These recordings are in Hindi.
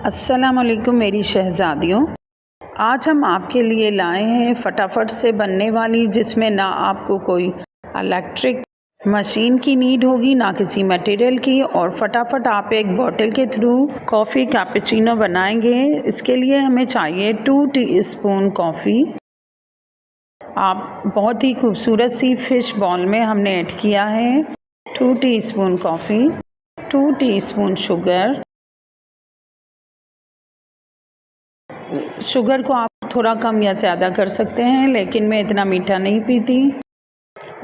अस्सलाम वालेकुम मेरी शहज़ादियों। आज हम आपके लिए लाए हैं फटाफट से बनने वाली, जिसमें ना आपको कोई इलेक्ट्रिक मशीन की नीड होगी ना किसी मटेरियल की, और फटाफट आप एक बॉटल के थ्रू कॉफ़ी कैपुचिनो बनाएंगे। इसके लिए हमें चाहिए 2 टीस्पून कॉफ़ी। आप बहुत ही खूबसूरत सी फ़िश बॉल में हमने ऐड किया है 2 टीस्पून कॉफ़ी, 2 टीस्पून शुगर को आप थोड़ा कम या ज़्यादा कर सकते हैं, लेकिन मैं इतना मीठा नहीं पीती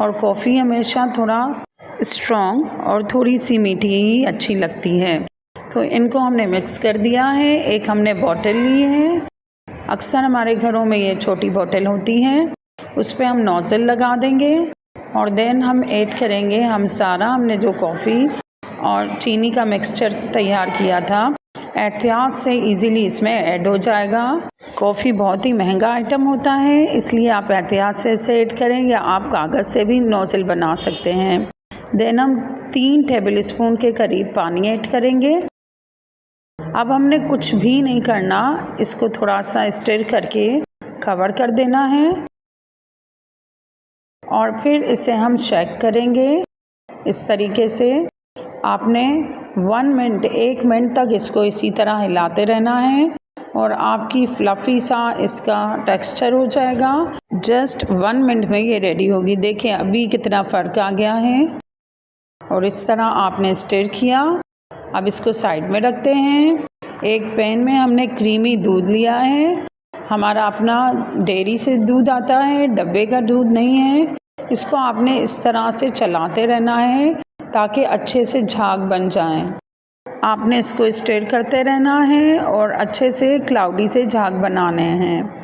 और कॉफ़ी हमेशा थोड़ा स्ट्रॉन्ग और थोड़ी सी मीठी ही अच्छी लगती है। तो इनको हमने मिक्स कर दिया है। एक हमने बॉटल ली है, अक्सर हमारे घरों में ये छोटी बॉटल होती है, उस पर हम नोज़ल लगा देंगे और देन हम ऐड करेंगे हमने जो कॉफ़ी और चीनी का मिक्सचर तैयार किया था, एहतियात से इजीली इसमें ऐड हो जाएगा। कॉफ़ी बहुत ही महंगा आइटम होता है, इसलिए आप एहतियात से इसे ऐड करें, या आप कागज़ से भी नोज़ल बना सकते हैं। देन हम 3 टेबलस्पून के करीब पानी ऐड करेंगे। अब हमने कुछ भी नहीं करना, इसको थोड़ा सा स्टिर करके कवर कर देना है और फिर इसे हम शेक करेंगे इस तरीके से। आपने 1 मिनट तक इसको इसी तरह हिलाते रहना है और आपकी फ्लफ़ी सा इसका टेक्सचर हो जाएगा। जस्ट 1 मिनट में ये रेडी होगी। देखें अभी कितना फ़र्क आ गया है। और इस तरह आपने स्टिर किया। अब इसको साइड में रखते हैं। एक पैन में हमने क्रीमी दूध लिया है, हमारा अपना डेयरी से दूध आता है, डब्बे का दूध नहीं है। इसको आपने इस तरह से चलाते रहना है ताकि अच्छे से झाग बन जाएं। आपने इसको स्टिर करते रहना है और अच्छे से क्लाउडी से झाग बनाने हैं।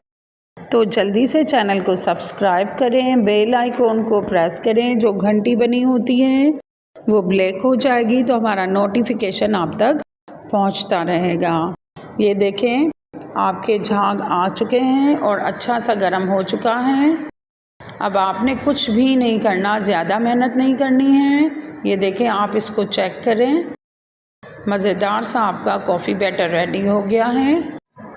तो जल्दी से चैनल को सब्सक्राइब करें, बेल आइकॉन को प्रेस करें, जो घंटी बनी होती है वो ब्लैक हो जाएगी तो हमारा नोटिफिकेशन आप तक पहुंचता रहेगा। ये देखें आपके झाग आ चुके हैं और अच्छा सा गर्म हो चुका है। अब आपने कुछ भी नहीं करना, ज़्यादा मेहनत नहीं करनी है। ये देखें, आप इसको चेक करें, मज़ेदार सा आपका कॉफ़ी बैटर रेडी हो गया है।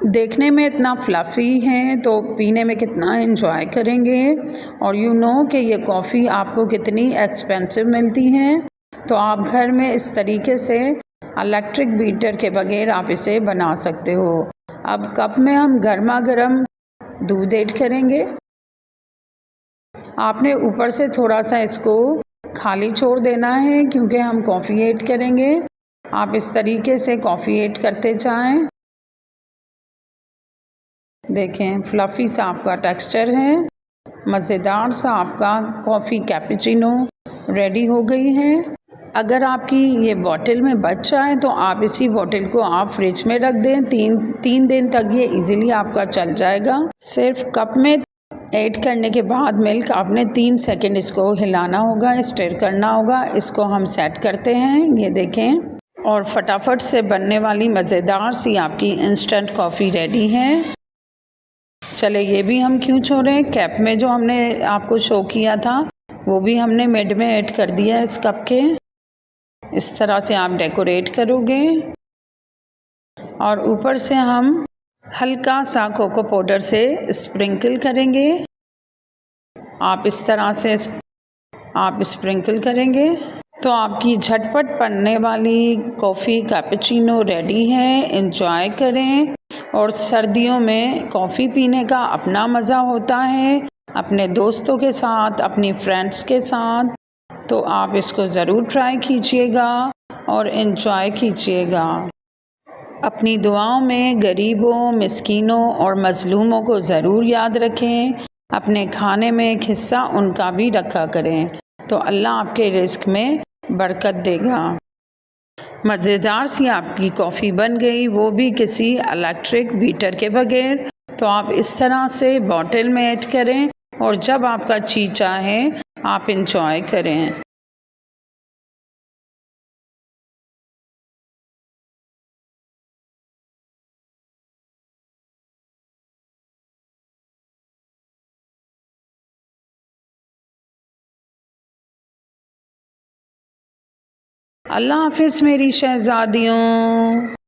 देखने में इतना फ्लफ़ी है तो पीने में कितना एंजॉय करेंगे। और यू नो कि ये कॉफ़ी आपको कितनी एक्सपेंसिव मिलती है, तो आप घर में इस तरीके से इलेक्ट्रिक बीटर के बगैर आप इसे बना सकते हो। अब कप में हम गर्मा गर्म दूध ऐड करेंगे। आपने ऊपर से थोड़ा सा इसको खाली छोड़ देना है क्योंकि हम कॉफ़ी ऐड करेंगे। आप इस तरीके से कॉफ़ी ऐड करते जाएं। देखें फ्लफ़ी सा आपका टेक्सचर है, मज़ेदार सा आपका कॉफ़ी कैपुचिनो रेडी हो गई है। अगर आपकी ये बॉटल में बच जाए तो आप इसी बॉटल को आप फ्रिज में रख दें, 3 दिन तक ये इजीली आपका चल जाएगा। सिर्फ कप में ऐड करने के बाद मिल्क आपने 3 सेकंड इसको हिलाना होगा, स्टिर करना होगा। इसको हम सेट करते हैं, ये देखें, और फटाफट से बनने वाली मज़ेदार सी आपकी इंस्टेंट कॉफ़ी रेडी है। चले ये भी हम क्यों छोड़ें, कैप में जो हमने आपको शो किया था वो भी हमने मिड में ऐड कर दिया इस कप के। इस तरह से आप डेकोरेट करोगे और ऊपर से हम हल्का सा कोको पाउडर से स्प्रिंकल करेंगे। आप इस तरह से आप स्प्रिंकल करेंगे तो आपकी झटपट बनने वाली कॉफ़ी कैपुचिनो रेडी है। एंजॉय करें। और सर्दियों में कॉफ़ी पीने का अपना मज़ा होता है, अपने दोस्तों के साथ, अपनी फ्रेंड्स के साथ। तो आप इसको ज़रूर ट्राई कीजिएगा और एंजॉय कीजिएगा। अपनी दुआओं में गरीबों, मिस्कीनों और मज़लूमों को ज़रूर याद रखें। अपने खाने में एक हिस्सा उनका भी रखा करें तो अल्लाह आपके रिज़्क़ में बरकत देगा। मज़ेदार सी आपकी कॉफ़ी बन गई, वो भी किसी इलेक्ट्रिक बीटर के बगैर। तो आप इस तरह से बॉटल में ऐड करें और जब आपका जी चाहे आप इंजॉय करें। अल्लाह हाफ़िज़ मेरी शहज़ादियों।